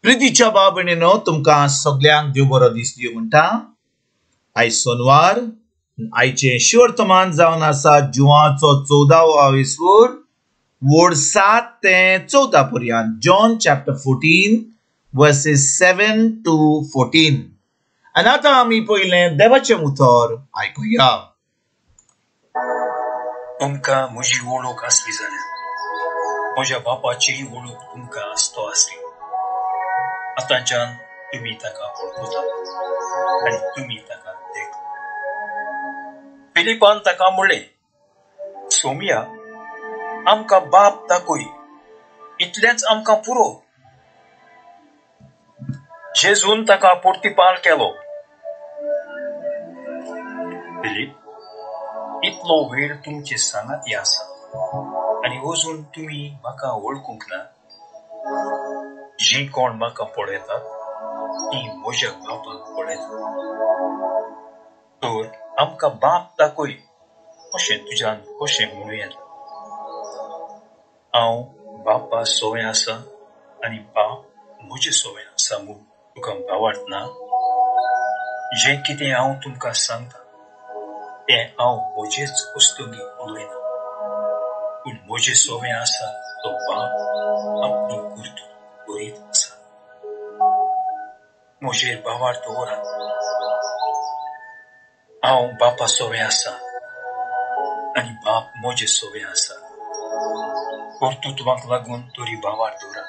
प्रितीच्या बाबणीनो तुमकां सगळ्यांक देव बरो दीस दिवं म्हणटा। आयज सोनवार आयचे शिवर्तमान जावन आसा जुवाचो 14वा विसवूर वोड 7 ते 14 पर्यंत। John chapter 14 versus 7 to 14। आनी आतां आमी पयलें देवाचें उतर आयकुया। तुमकां म्हजी वळख आसली जाल्यार म्हज्या बापाची वळख तुमकां आसतो आसली। आतांच्यान तुमी ताका वळखतात आनी तुमी ताका देखता। फिलिपान ताका म्हणलें, सोमिया, आमकां बाप दाखय, इतलेंच आमकां पुरो। जेजून ताका पोर्तिपाल केलो। फिलिप, इतलो वेळ तुमचे सांगाती आसा आनी अजून तुमी म्हाका वळखूंक ना? जी कोण म्हाका पळयतात ती म्हज्या बापाक पळयतात। तर आमकां बाप दाखय अशें तुज्यान कशें म्हणूं येता? हांव बापा सोवें आसा आनी बाप म्हजे सोवें आसा म्हूण तुका भावार्थ ना? जें कितें हांव तुमकां सांगता तें हांव म्हजेच वस्तुंगी उलयना, पूण म्हजे सोवें आसा तो बाप आपली कर्तूत करीत आसा। म्हजेर भावार्थ दवरात। हांव बापा सोवें आसा आनी बाप म्हजे सोवें आसा। कर्तुत्वाक लागून तरी भावार्थ दवरात।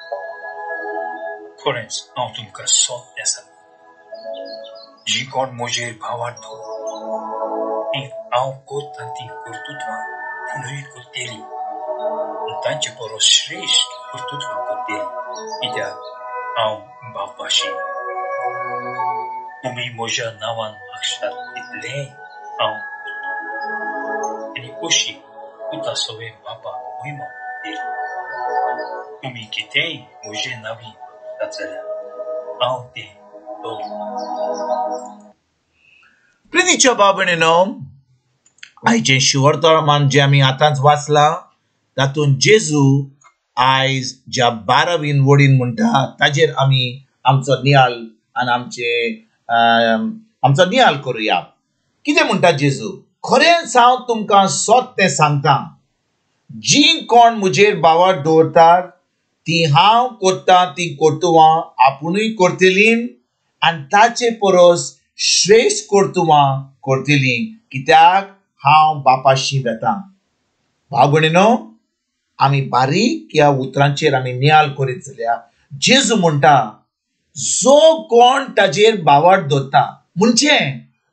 खरेंच हांव तुमकां सोंपें सांगता, जी कोण म्हजेर भावार्थ दवरता ती हांव करता ती कर्तुत्वां पुणूय करतली, तांचे परस श्रेश्ठ कर्तुत्वां करतली, कित्याक हांव बापाशी। तुमी म्हज्या नांवान मागशात तितलेंय हांव करतां, आनी अशी पुता सोवें बापाक महिमा दितली। तुमी कितेंय म्हजे नांवी मागतात जाल्यार हांव तें करतलों। प्रितीच्या बाबणीनो, आयचे शिवर्तमान जे आमी आतांच वाचला तातूंत जेजू आयज ज्या 12वीन वडीन म्हणटा ताजेर आमी आमचो नियाल आनी आमचो नियाल करुया। कितें म्हणटा जेजू? खरेंच हांव तुमकां सत्य सांगता, जी कोण म्हजेर भावार्थ दवरतात ती हांव करता ती कर्तुवां आपुणूय करतलीं आनी ताचे परस श्रेश्ठ कर्तुवां करतलीं, कित्याक हांव बापाशी वेतां। भाव भयणीनो, आमी बारीक ह्या उतरांचेर आमी नियाल करीत जाल्यार जेजू म्हणटा, जो कोण ताजेर भावार्थ दवरता, म्हणजे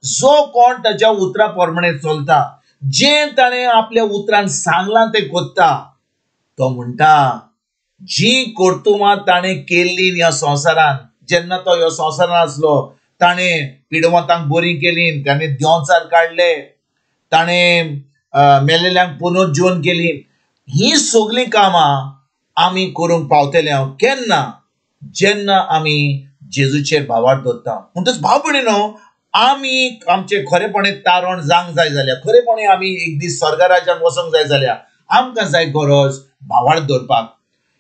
जो कोण ताच्या उतरा प्रमाणे चलता, जें ताणें आपल्या उतरान सांगलां तें करता, तो म्हणटा जी कर्तुवां ताणें केल्लीं ह्या संवसारान, जेन्ना तो ह्या संवसारान आसलो, ताणें पिडवतांक बरीं केलीं, ताणें देंवचार काडले, ताणें मेलेल्यांक पुनर्जीवन केलीं, ही सगळीं कामां आमी करूंक पावतले केन्ना? जेन्ना आमी जेजूचेर भावार्थ दवरता। म्हणटच भाव भयणीनो, आमी आमचे खरेपणी तारण जावंक जाय जाल्यार, खरेपणी आमी एक दीस स्वर्ग राज्यांत वचूंक जाय जाल्यार आमकां जाय गरज भावार्थ दवरपाक।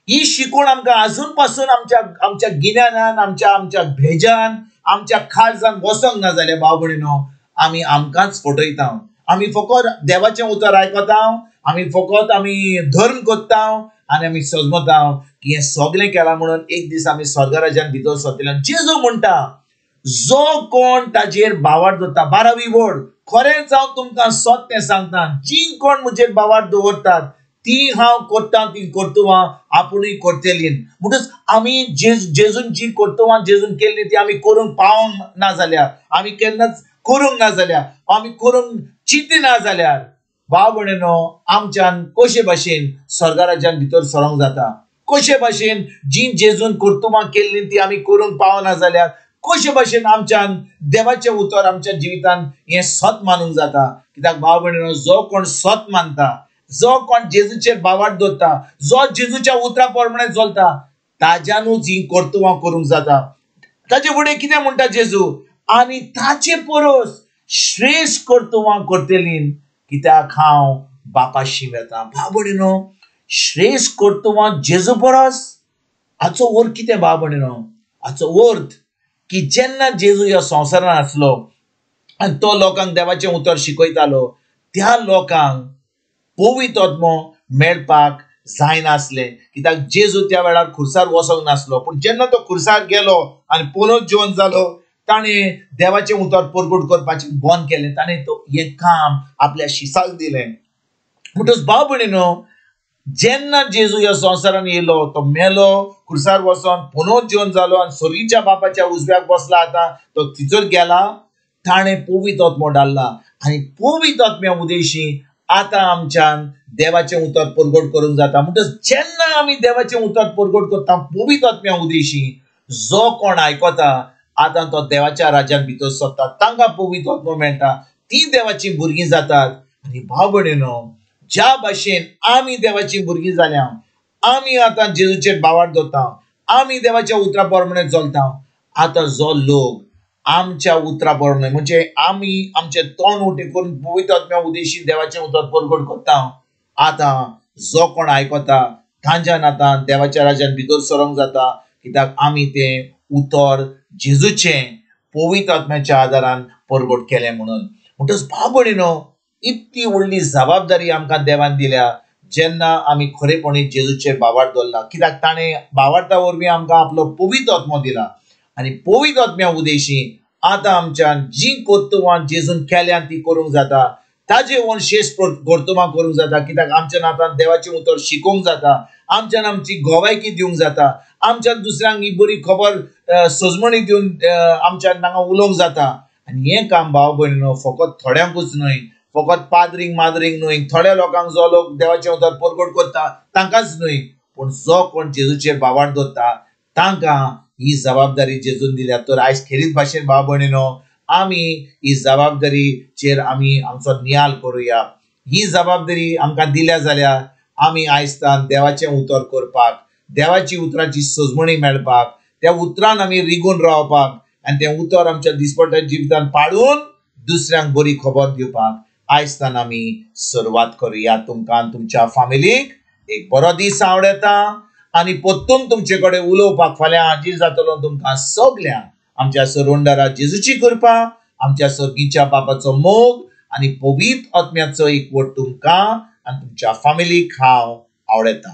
ही शिकवण आमकां आजून पासून आमच्या गिन्यानान, आमच्या भेजान, आमच्या काळजान वचोंक ना जाल्यार भाव भयणीनो, आमी आमकांच फटयता। आमी फकत देवाचें उतर आयकता, आमी धर्म करता आनी आमी समजता की हें सगळें केलां म्हणून एक दीस आमी स्वर्ग राज्यांत भितर सरतले। जेजू म्हणटा, जो कोण ताजेर भावार्थ दवरता, 12वी वड, खरेंच हांव तुमकां सत्य सांगता, जी कोण म्हजेर भावार्थ दवरतात ती हांव करता ती कर्तुवां आपुणूय करतलीं। म्हणटच आमी जेजून जी कर्तुवां जेजून केल्लीं ती आमी करूंक पावंक ना जाल्यार, आमी केन्नाच करूंक ना जाल्यार, आमी करूंक चिंतिना जाल्यार भाव भयणीनो, आमच्यान कशे भाशेन स्वर्ग राज्यांत भितर सरोंक जाता? कशे भाशेन जी जेजून कर्तुवां केल्लीं ती आमी करूंक पावना जाल्यार कशे भाशेन आमच्यान देवाचें उतर आमच्या जिवितान हें सत मानूंक जाता? कित्याक भाव भयणीनो, जो कोण सत मानता, जो कोण जेजूचेर भावार्थ दवरता, जो जेजूच्या उतरा प्रमाणे चलता, ताज्यानूच ही कर्तुवां करूंक जाता। ताचे फुडें कितें म्हणटा जेजू? आनी ताचे परस श्रेश्ठ कर्तुवां करतलीं, कित्याक हांव बापाशी वेतां। भाव भयणीनो, श्रेश्ठ कर्तुवां जेजू परस हाचो अर्थ कितें भाव भयणीनो? हाचो अर्थ की जेन्ना जेजू ह्या संवसारान आसलो आनी तो लोकांक देवाचें उतर शिकयतालो, त्या लोकांक पवित्र आत्मो मेळपाक जायनासले, कित्याक जेजू त्या वेळार खुर्सार वसोंक नासलो. पूण जेन्ना तो खुर्सार गेलो आनी पुनरुज्जीवन जालो, ताणें देवाचें उतर परगट करपाचें बंद केलें. ताणें हें काम आपल्या शिसाक दिलें. म्हणटच भाव भयणीनो, जेन्ना जेजू ह्या संवसारान येयलो, तो मेलो, खुर्सार वचोन पुनरुज्जीवन जालो आनी सरीच्या बापाच्या उजव्याक बसला. आतां तो तिचोर गेला. ताणें पवित्र आत्मो धाडला आनी पवित्र आत्म्या उदेशी आतां आमच्यान देवाचें उतर परगट करूंक जाता. म्हणटच जेन्ना आमी देवाचें उतर परगट करता पवित्र आत्म्या उदेशी, जो कोण आयकता आतां तो देवाच्या राज्यान भितर सरता, तांकां पवित्र आत्मो मेळटा, ती देवाची भुरगीं जातात. आनी भाव भयणीनो, ज्या भाशेन आमी देवाची भुरगीं जाल्या, आमी आतां जेजूचेर बावार दवरता, आमी देवाच्या उतरा प्रमाणे चलता. आतां जो लोक आमच्या उतरा प्रमाणे म्हणजे आमी आमचे तोंड उठे करून पवित्र आत्म्या उदेशी देवाचें उतर परगट करता, आतां जो कोण आयकता तांच्यान आतां देवाच्या राज्यान भितर सरोंक जाता, कित्याक आमी तें उतर जेजूचें पवित्र आत्म्याच्या आदारान परगट केलें म्हणून. म्हणटच भाव भयणीनो, इतकी व्हडली जबाबदारी आमकां देवान दिल्या जेन्ना आमी खरेपणी जेजूचेर बावार दवरला, कित्याक ताणें बावारता वरवीं आमकां आपलो पवित्र आत्मो दिला. आनी पवित्र आत्म्या उदेशी आतां आमच्यान जी कर्तुवां जेजून केल्यान ती करूंक जाता, ताजे वंशेश कर्तुवां करूंक जाता. कित्याक आमच्यान आतां देवाचें उतर शिकोवंक जाता, आमच्यान आमची गोवायकी दिवंक जाता, आमच्यान दुसऱ्यांक ही बरी खबर सजमणी दिवन आमच्यान तांकां उलोवंक जाता. आनी हें काम भाव भयणीनो फकत थोड्यांकूच न्हय, फकत पाद्रींक माद्रींक न्हय, थोड्या लोकांक जो लोक देवाचें उतर परगट करता तांकांच न्हय, पूण जो कोण जेजूचेर बावार दवरता तांकां ही जबाबदारी जेजून दिल्या. तर आयज खेरीत भाशेन भाव भयणीनो, आमी ही जबाबदारीचेर आमी आमचो नियाल करुया. ही जबाबदारी आमकां दिल्या जाल्यार आमी आयजतान देवाचें उतर करपाक, देवाची उतराची सजमणी मेळपाक, त्या उतरान आमी रिगून रावपाक आनी तें उतर आमच्या दिसपट्ट्या जिवितान पाडून दुसऱ्यांक बरी खबर दिवपाक आयजतान आमी सुरवात करुया. तुमकां तुमच्या फॅमिलीक एक बरो दीस आवडेता आनी परतून तुमचे कडेन उलोवपाक फाल्यां हाजीर जातलो तुमकां सगल्यांक. आमच्या सरोंडारा जेजूची कृपा, आमच्या सर्गीच्या बापाचो मोग आनी पवित्र आत्म्याचो एकवट तुमकां आनी तुमच्या फॅमिलीक हांव आवडटा.